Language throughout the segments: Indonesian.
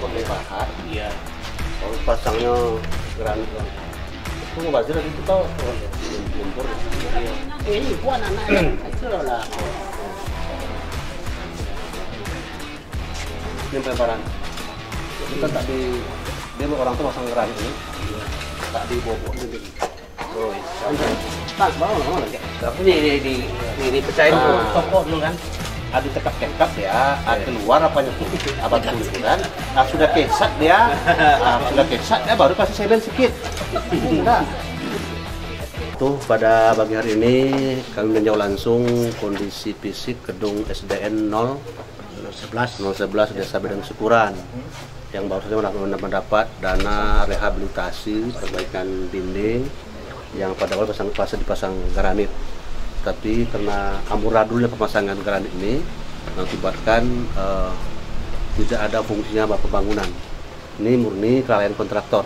pakai pahat. Iya. Kalau pasangnya granit kan. Itu ngebazir itu tau lumpur. Iya. Ini gua anak-anak itu lah. Ini pelebaran. Kita tak di dia orang tuh pasang granit ini. Iya. Tak di bobok ini. Oh, Tak bawa lagi. tapi ini pecahin toko dulu kan. Ada tekap-tekap ya, keluar apanya tuh, abang tuh kan. Sudah kesat dia, baru kasih seben sedikit. Enggak. Tuh pada pagi hari ini kami meninjau langsung kondisi fisik gedung SDN 011 Desa Bedeng Syukuran yang baru saja mendapat dana rehabilitasi perbaikan dinding yang pada awal dipasang granit. Tapi karena amburadulnya pemasangan granit ini mengakibatkan tidak ada fungsinya pembangunan. Ini murni kelalaian kontraktor.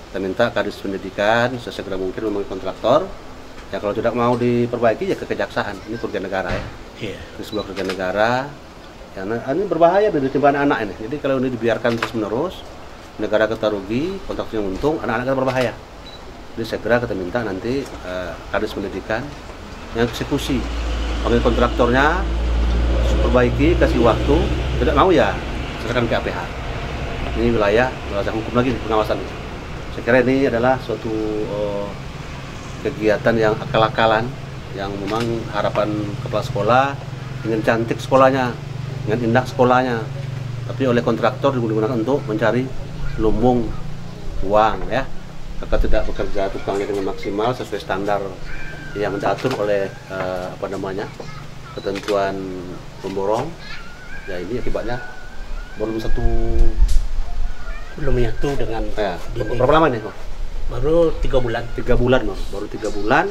Kita minta Kadis Pendidikan sesegera mungkin memanggil kontraktor. Ya kalau tidak mau diperbaiki ya ke kejaksaan. Ini kerugian negara ya. Iya. Ini sebuah kerugian negara. Karena ini berbahaya dari timbangan anak ini. Jadi kalau ini dibiarkan terus menerus, negara kita rugi, kontraktornya untung, anak-anak kita berbahaya. Jadi segera kita minta nanti Kadis Pendidikan yang eksekusi, panggil kontraktornya, perbaiki, kasih waktu, tidak mau ya serahkan ke APH. Ini wilayah hukum lagi pengawasan. Saya kira ini adalah suatu kegiatan yang akal-akalan, yang memang harapan kepala sekolah ingin cantik sekolahnya, ingin indah sekolahnya, tapi oleh kontraktor digunakan untuk mencari lumbung uang ya. Maka tidak bekerja tukangnya dengan maksimal sesuai standar yang diatur oleh ketentuan pemborong. Ya ini akibatnya belum menyatu dengan berapa lama nih? Baru 3 bulan. 3 bulan, baru 3 bulan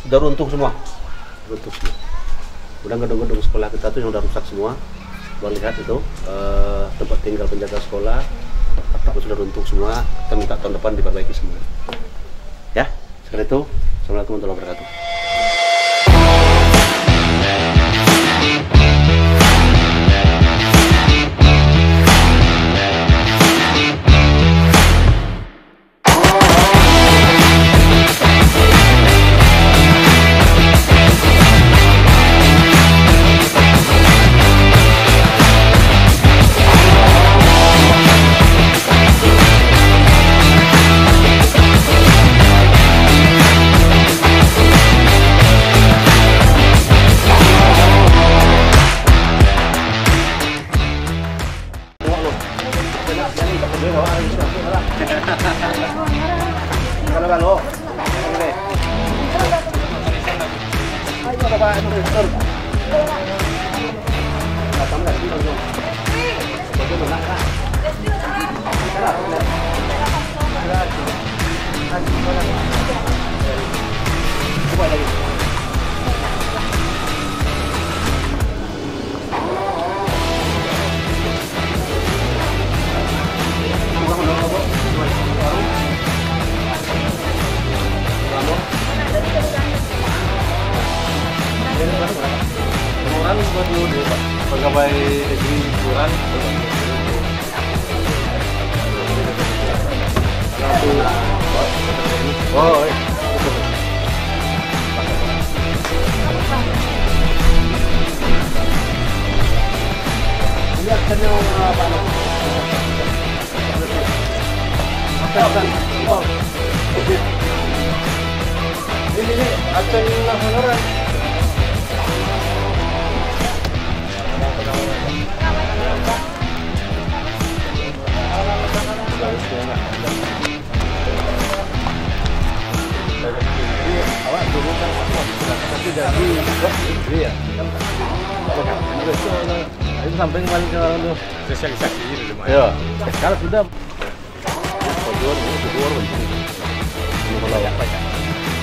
sudah runtuh semua. Udah gedung-gedung sekolah kita tuh yang udah rusak semua. Baru lihat itu tempat tinggal penjaga sekolah sudah runtuh semua. Kita minta tahun depan diperbaiki semua. Ya, sekali itu. Assalamualaikum warahmatullahi wabarakatuh. Pegawai negeri Syukuran ini aksennya ini aksen nasional. Awak dulu kan tapi jadi ya. Itu sampai kemarin ke orang tuh sosialisasi di rumah. Ya. Sekarang sudah. Kodor begini. Ini kalau yang baca.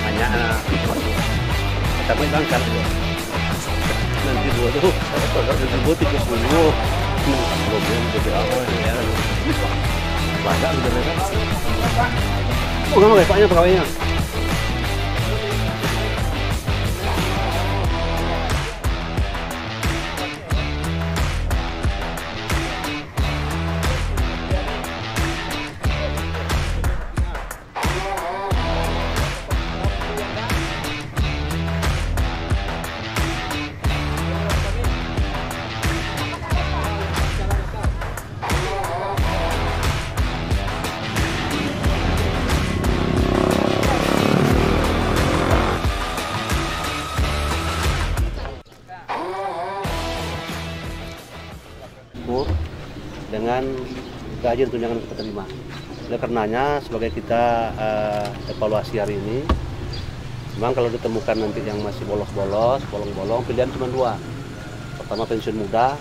Hanya tapi kan nanti dua tuh kalau tikus dulu. Problem jadi apa ya? Banyak udah mereka. Oh, nggak paknya pegawainya. gaji dan tunjangan yang kita terima. Oleh karenanya sebagai kita evaluasi hari ini, memang kalau ditemukan nanti yang masih bolos-bolos, bolong-bolong, pilihan cuma dua. Pertama pensiun muda,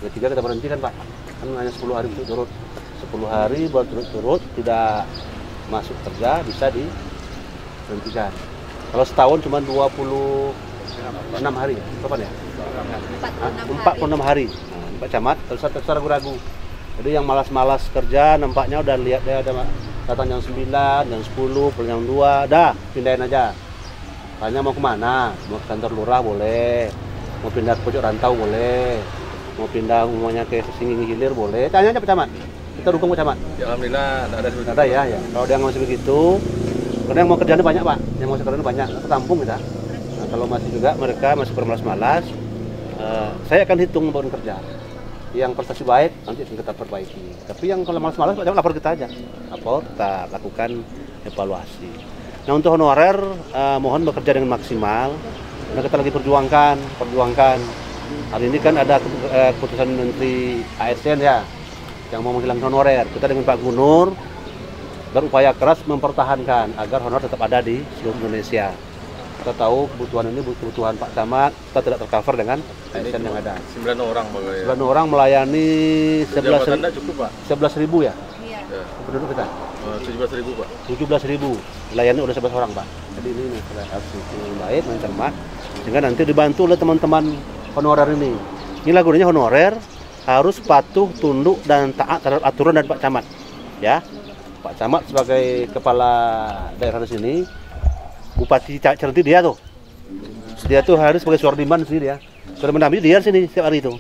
ketiga kita berhentikan Pak. Kan hanya 10 hari berturut-turut. 10 hari berturut-turut tidak masuk kerja bisa diberhentikan. Kalau setahun cuma 26 hari ya? Kapan ya? 46 hari. Nah, Pak Camat, terus ragu-ragu. Jadi yang malas-malas kerja nampaknya udah lihat dia ada datang jam 9, jam 10, pulang jam 2, dah pindahin aja. Tanya mau kemana? Mau ke kantor lurah boleh, mau pindah ke pojok rantau boleh, mau pindah umumnya ke Singging Hilir boleh. Tanya aja Pak Camat, kita dukung Pak Camat. Ya, alhamdulillah tidak ada seperti Ada ya. Kalau dia masih begitu, karena yang mau kerjanya banyak Pak, yang mau kerjanya banyak, ketampung kita. Nah, kalau masih juga mereka masih bermalas-malas, saya akan hitung beban kerja. Yang prestasi baik nanti kita perbaiki. Tapi yang kalau malas-malas Pak Camat lapor kita aja. Lapor, kita lakukan evaluasi. Nah untuk honorer mohon bekerja dengan maksimal. Karena kita lagi perjuangkan. Hari ini kan ada keputusan Menteri ASN ya yang mau menghilangkan honorer. Kita dengan Pak Gubernur berupaya keras mempertahankan agar honorer tetap ada di seluruh Indonesia. Kita tahu kebutuhan ini kebutuhan Pak Camat, kita tidak tercover dengan ASN yang ada. 9 orang Pak ya. 9 orang melayani 11.000 cukup Pak? 11.000 ya? Iya. Penduduk kita? 17.000 Pak. 17.000 melayani oleh 11 orang Pak. Jadi ini harus baik, mencermat, sehingga nanti dibantu oleh teman-teman honorer ini. Inilah gunanya honorer harus patuh, tunduk, dan taat terhadap aturan dari Pak Camat. Ya, Pak Camat sebagai kepala daerah di sini, Bupati Certi dia tuh harus sebagai suardiman di sini dia. Sudah mendampingi dia di sini setiap hari itu.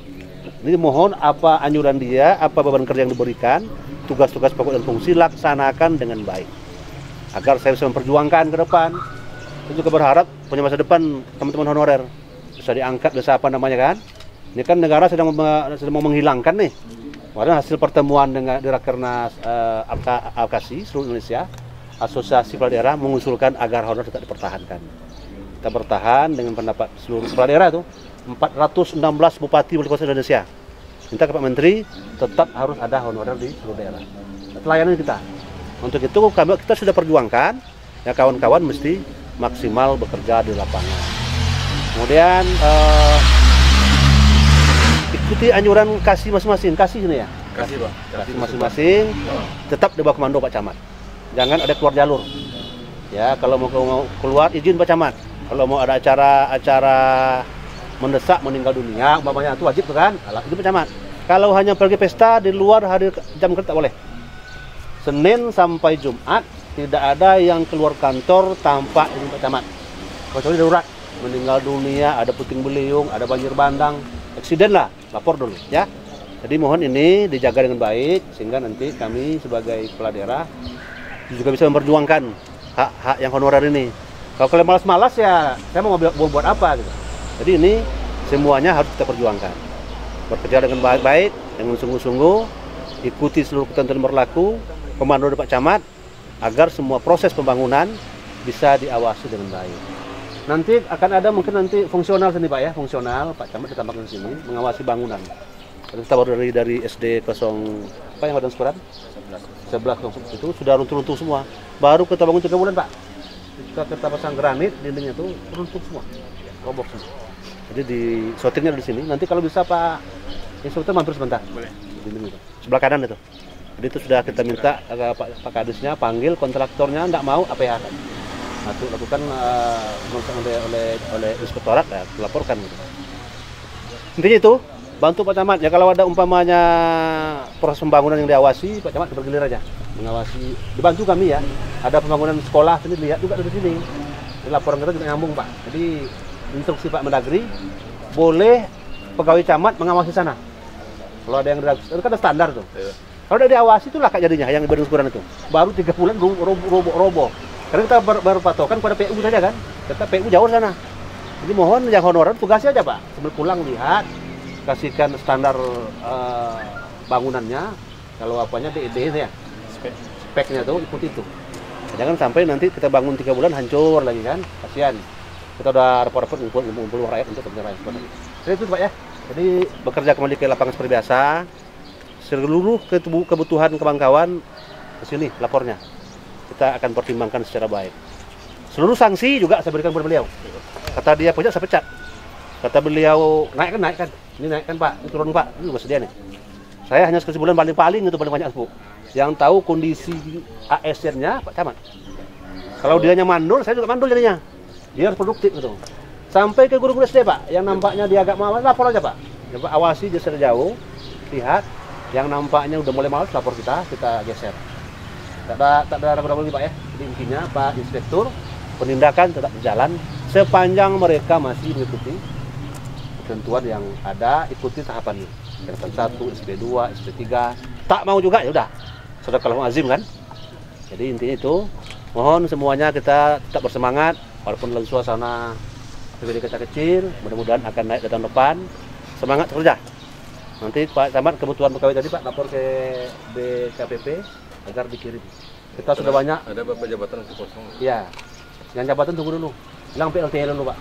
Ini mohon apa anjuran dia, apa beban kerja yang diberikan, tugas-tugas pokok dan fungsi laksanakan dengan baik. Agar saya bisa memperjuangkan ke depan. Saya juga berharap punya masa depan teman-teman honorer bisa diangkat, bisa apa namanya kan. Ini kan negara sedang mau menghilangkan nih. Karena hasil pertemuan dengan di Rakernas Advokasi seluruh Indonesia, Asosiasi Kepala Daerah mengusulkan agar honorer tetap dipertahankan. Kita bertahan dengan pendapat seluruh kepala daerah itu 416 bupati wali kota Indonesia. Minta ke Pak Menteri tetap harus ada honorer di seluruh daerah. Pelayanan kita. Untuk itu kita sudah perjuangkan, ya kawan-kawan mesti maksimal bekerja di lapangan. Kemudian ikuti anjuran kasih masing-masing, kasih ini ya. Kasih Pak. Kasih masing-masing, tetap di bawah komando Pak Camat. Jangan ada keluar jalur. Ya, kalau mau keluar izin Pak Camat. Kalau mau ada acara mendesak meninggal dunia, umpamanya itu wajib tuh kan? Itu Pak Camat. Kalau hanya pergi pesta di luar hari jam kerja tak boleh. Senin sampai Jumat tidak ada yang keluar kantor tanpa izin Pak Camat. Kecuali darurat, meninggal dunia, ada puting beliung, ada banjir bandang, eksiden lah, lapor dulu ya. Jadi mohon ini dijaga dengan baik sehingga nanti kami sebagai kepala daerah juga bisa memperjuangkan hak-hak yang honorer ini. Kalau kalian malas-malas ya, saya mau buat apa gitu. Jadi ini semuanya harus kita perjuangkan. Bekerja dengan baik-baik, dengan sungguh-sungguh, ikuti seluruh ketentuan berlaku, komando dari Pak Camat, agar semua proses pembangunan bisa diawasi dengan baik. Nanti akan ada mungkin nanti fungsional sini Pak ya, fungsional Pak Camat ditambahkan di sini mengawasi bangunan. Kita baru dari SD 0 apa yang ada sekarang? 11 itu sudah runtuh-runtuh semua. Baru kita bangun 3 bulan Pak. Kita pasang granit, dindingnya itu runtuh semua, roboh semua. Jadi di shootingnya di sini. Nanti kalau bisa Pak instruktur mampir sebentar. Boleh. Dinding itu. Sebelah kanan itu. Jadi itu sudah kita minta Pak Kadisnya panggil kontraktornya, enggak mau apa ya? Nah, itu lakukan oleh inspektorat ya, dilaporkan gitu. Intinya itu bantu Pak Camat ya, kalau ada umpamanya proses pembangunan yang diawasi, Pak Camat bergilir aja mengawasi, dibantu kami ya. Ada pembangunan sekolah sini lihat juga dari sini. Jadi laporan kita juga nyambung Pak. Jadi instruksi Pak Mendagri boleh pegawai camat mengawasi sana. Kalau ada yang itu kan ada standar tuh. Iya. Kalau udah diawasi itulah kak jadinya yang benar ukuran itu. Baru 3 bulan roboh. Karena kita berpatokan pada PU saja kan. Kita PU jauh sana. Jadi mohon yang honorer tugasnya aja Pak. Sebelum pulang lihat, kasihkan standar bangunannya. Kalau apanya DED ya. Speknya tuh ikuti itu. Jangan sampai nanti kita bangun 3 bulan hancur lagi kan. Kasihan. Kita udah repot-repot ngumpul rakyat untuk kerja rakyat. Jadi itu Pak ya. Jadi bekerja kembali ke lapangan seperti biasa. seluruh kebutuhan kawan-kawan ke sini lapornya. Kita akan pertimbangkan secara baik. Seluruh sanksi juga saya berikan kepada beliau. Kata dia pecat, saya pecat. Kata beliau naik kan. Ini naik kan Pak, ini turun Pak, ini bersedia nih. Saya hanya sekali sebulan paling itu paling banyak Bu. Yang tahu kondisi ASN-nya Pak Camat. Kalau dianya mandul, saya juga mandul jadinya. Dia harus produktif gitu. Sampai ke guru-guru SD Pak, yang nampaknya dia agak malas, lapor aja Pak. Coba awasi dia secara jauh, lihat yang nampaknya udah mulai malas, lapor kita geser. Tak ada ragu-ragu lagi Pak ya. Jadi intinya Pak Inspektur, penindakan tetap berjalan sepanjang mereka masih mengikuti ketentuan yang ada, ikuti tahapan ini. SP1, SP2, SP3. Tak mau juga ya udah. Sadaqallahul azim kan. Jadi intinya itu, mohon semuanya kita tetap bersemangat walaupun dalam suasana PBD kita kecil, mudah-mudahan akan naik ke tahun depan. Semangat kerja. Nanti Pak Camat kebutuhan pegawai tadi Pak lapor ke BKPP agar dikirim. Kita sudah banyak. Ada beberapa jabatan yang kosong. Iya. Yang jabatan tunggu dulu. Bilang PLT dulu Pak.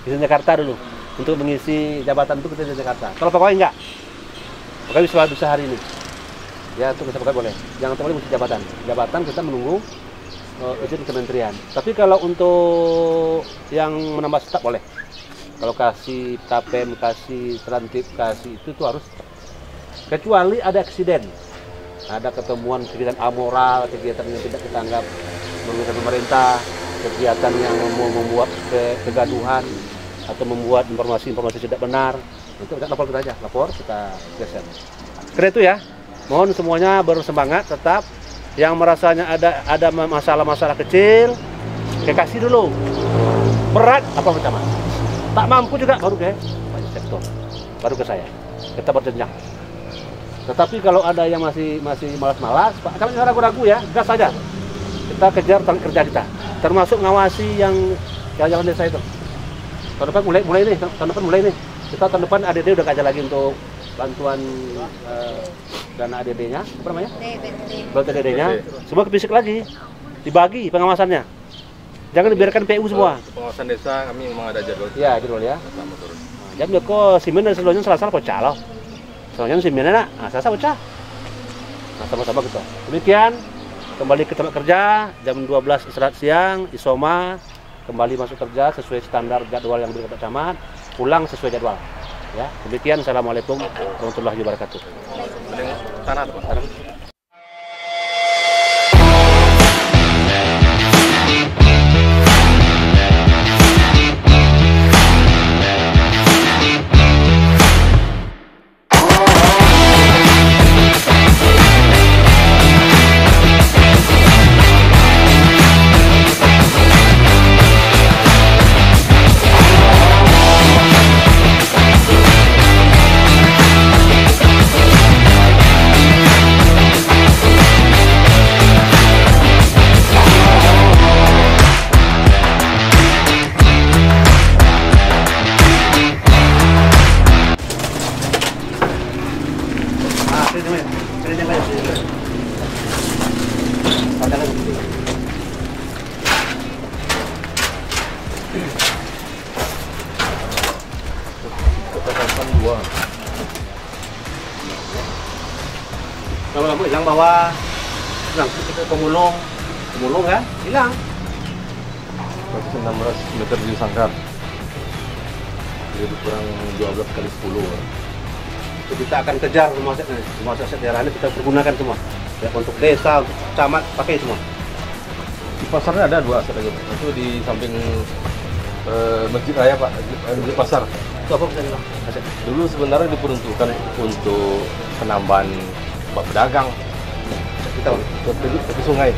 Di Jakarta dulu. Untuk mengisi jabatan itu kita di Jakarta. Kalau pegawai enggak. Pegawai bisa hari ini. Ya, untuk kita pegawai boleh. Jangan terlalu mesti jabatan. Jabatan kita menunggu izin kementerian. Tapi kalau untuk yang menambah staf boleh. Kalau kasih tapem, kasih terantip, kasih itu harus. Kecuali ada eksiden. Ada ketemuan kegiatan amoral, kegiatan yang tidak kita anggap merugikan pemerintah, kegiatan yang membuat kegaduhan atau membuat informasi tidak benar, untuk kita lapor kita aja, kita geser. Karena itu ya, mohon semuanya bersemangat tetap. Yang merasanya ada masalah-masalah kecil, kasih dulu. Berat apa macam mana? Tak mampu juga baru ke Pak Inspektur, baru ke saya. Kita berjenjang. Tetapi kalau ada yang masih malas-malas, Pak, kami ragu-ragu ya, gas saja. Kita kejar kerja kita, termasuk ngawasi yang jalan desa itu. Tahun depan mulai nih. Kita tahun depan ADD udah kaji lagi untuk bantuan dana ADD-nya, apa namanya? Bantuan ADD-nya, semua ke fisik lagi, dibagi pengawasannya. Jangan dibiarkan PU semua. Pengawasan desa kami memang ada jadwal. Iya, jadwal ya. Sama turun. Jam ko simen dan seluruhnya salah pecah loh. Soalnya simennya nak, saya pecah. Nah, sama-sama gitu. Demikian, kembali ke tempat kerja, jam 12 istirahat siang, isoma, kembali masuk kerja sesuai standar jadwal yang diberikan Pak Camat, pulang sesuai jadwal. Ya, demikian. Assalamualaikum warahmatullahi wabarakatuh. Tanah, Pak. Kalau hilang bahwa kita pemulung kan hilang. 16 meter di sangkar. Jadi kurang 12 kali 10. Itu kita akan kejar semua aset daerah ini kita pergunakan semua. Ya, untuk desa, untuk camat pakai semua. Di pasarnya ada 2 aset lagi, Pak. Itu di samping Masjid Raya, Pak, di pasar. Itu apa bisa bilang? Aset. Dulu sebenarnya diperuntukkan untuk penambahan pedagang. Kita ke sungai.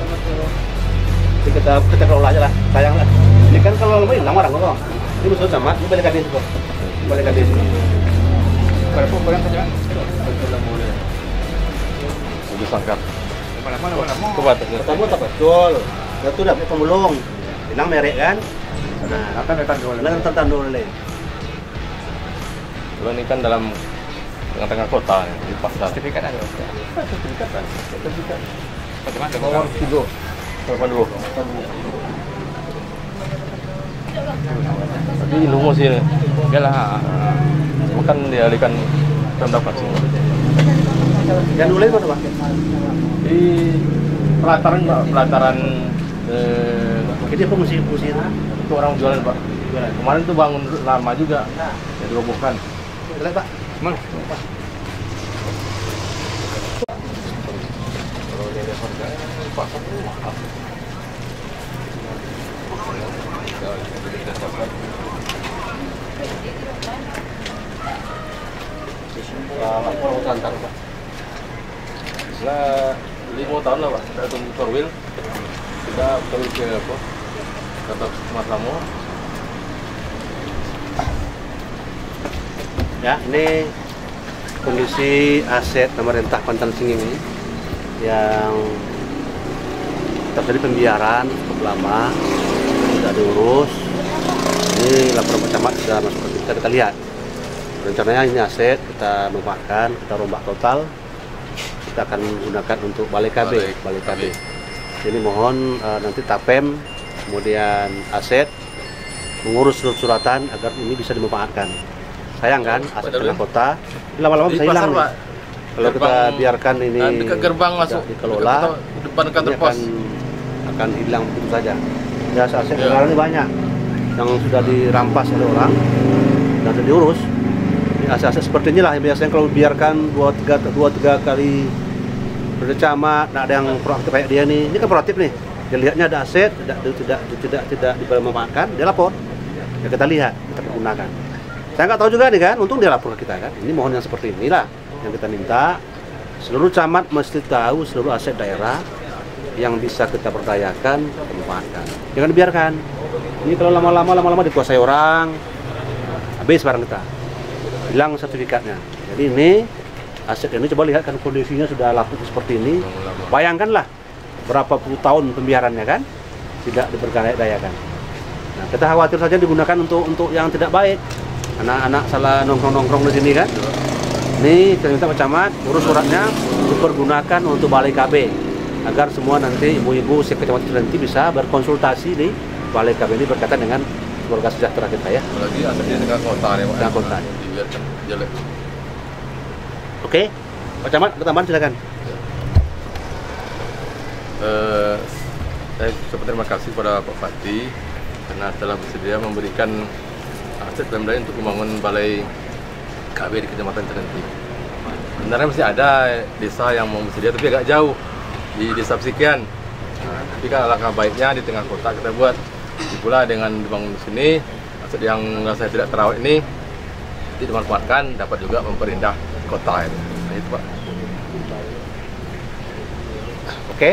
Jadi kita kelola aja lah, sayang lah. Ini kan kalau lebih hilang orang kok. Ini musuh camat, ini balik desa kok. Balik desa. Berapa pegang saja? Di sangkar. Mana? Ketemu tak betul. Itu udah pemulung. Hilang merek kan? Nah, akan tandul lagi. Kalau ini kan dalam tengah-tengah kota ya, di pasar. Sertifikat ada. Sertifikat. Bagaimana? Nomor 3. 82. Tapi lungo sih. Iyalah. Bukan dialihkan Pemda Paksing. Yang nulis mana Pak? Di pelataran Pak, pelataran Jadi fungsi itu? itu orang jualan Pak. Kemarin tuh bangun lama juga, ya dirobohkan. Lihat Pak. Mang. Lapor antar Pak. Setelah 5 tahun lah Pak, kita tunggu Korwil. Kita pergi ke apa? Kata Mas Lamo. Ya, ini kondisi aset pemerintah Pantan Singing ini yang terjadi pembiaran cukup lama, tidak diurus. Ini laporan Pak Camat sudah masuk ke kita lihat. Rencananya ini aset kita memanfaatkan, kita rombak total, kita akan gunakan untuk balai KB. Ini mohon nanti Tapem, kemudian aset mengurus surat-suratan agar ini bisa dimanfaatkan. Sayang kan, aset tengah kota, ini lama-lama bisa hilang nih. Kalau kita biarkan ini dekat gerbang masuk dikelola, depan kantor pos akan hilang begitu saja. Ya, aset negara ini banyak yang sudah dirampas oleh orang dan sudah diurus. Ini aset-aset seperti inilah yang biasanya kalau biarkan 2-3 kali bercamat, tidak ada yang proaktif kayak dia nih. Ini kan proaktif nih. Dia lihatnya ada aset tidak dimanfaatkan, dia lapor. Ya kita lihat, kita gunakan. Saya nggak tahu juga nih kan, untung dia lapor ke kita kan. Ini mohon yang seperti inilah yang kita minta. Seluruh camat mesti tahu seluruh aset daerah yang bisa kita berdayakan, kita manfaatkan. Jangan dibiarkan. Ini kalau lama-lama dikuasai orang, habis barang kita, hilang sertifikatnya. Jadi ini aset ini coba lihat kan kondisinya sudah lapuk seperti ini. Bayangkanlah berapa puluh tahun pembiarannya kan, tidak diberdayakan. Nah, kita khawatir saja digunakan untuk yang tidak baik. Anak-anak salah nongkrong-nongkrong di sini kan. Ini kita minta Pak Camat urus suratnya dipergunakan untuk balai KB agar semua nanti ibu-ibu sekecamatan nanti bisa berkonsultasi di balai KB ini berkaitan dengan keluarga sejahtera kita ya. Apalagi asetnya tengah kota nih Pak. Tengah kota. Dibiarkan jelek. Oke, Pak Camat, tambahan silakan. Saya ucapkan terima kasih kepada Pak Pati karena telah bersedia memberikan aset Pemda untuk membangun balai KB di Kecamatan Celenti. Sebenarnya masih ada desa yang mau bersedia tapi agak jauh di desa Psikian. Nah, tapi kan alangkah baiknya di tengah kota kita buat. Pula dengan dibangun di sini, aset yang saya tidak terawat ini dimanfaatkan dapat juga memperindah kota ini. Nah, itu Pak. Oke.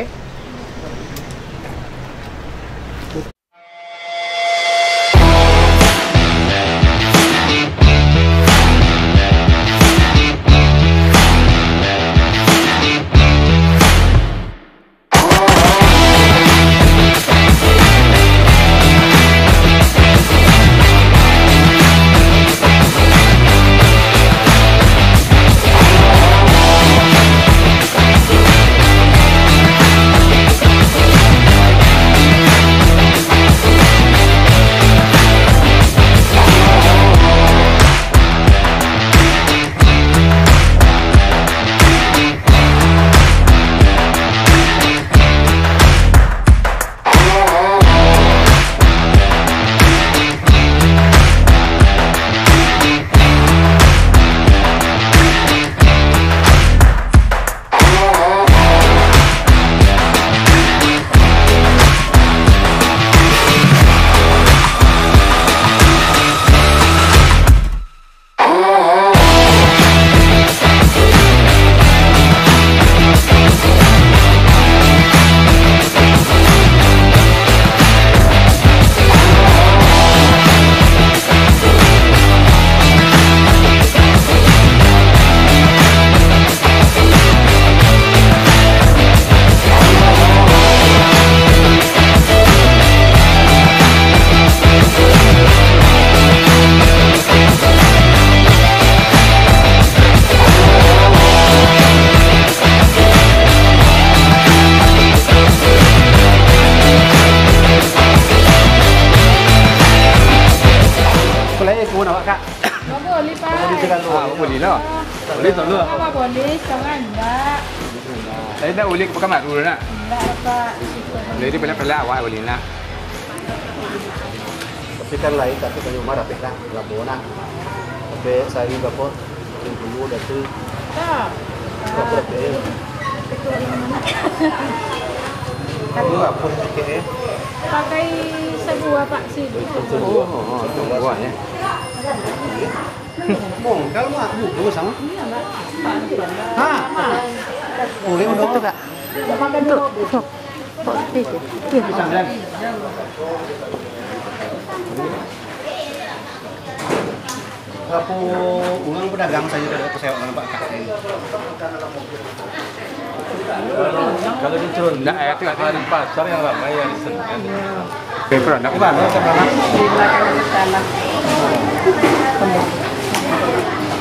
Saya dah ulik pakai mat dulu nak. Jadi pelak-pelak awak boleh nak. Tapi kan lain tapi kan Umar apa kan? Labona. Tapi saya juga kok dulu dah tu. Berapa dia? Lu apa pakai? Pakai sebuah Pak sih. Oh, tu buahnya. Bong, kalau mau buku sama? Iya, Mbak. Ha. Boleh untuk tu, Kak. Makan dulu. Aku ulang pedagang saja dari kesewakan Pak Kak. Kalau di Cerunda itu ada pasar yang ramai yang di Senen. Paper nak. Bukan,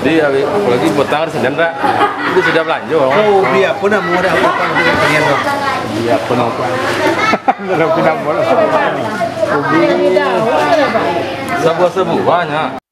Jadi apalagi petang di Senen rak, itu sudah belanja. oh, dia pun nak mau ada apa-apa dengan kalian dong. Iya penopang. Dalam pinang bola. Yang di daun ada, Pak. Sebuah-sebuahnya.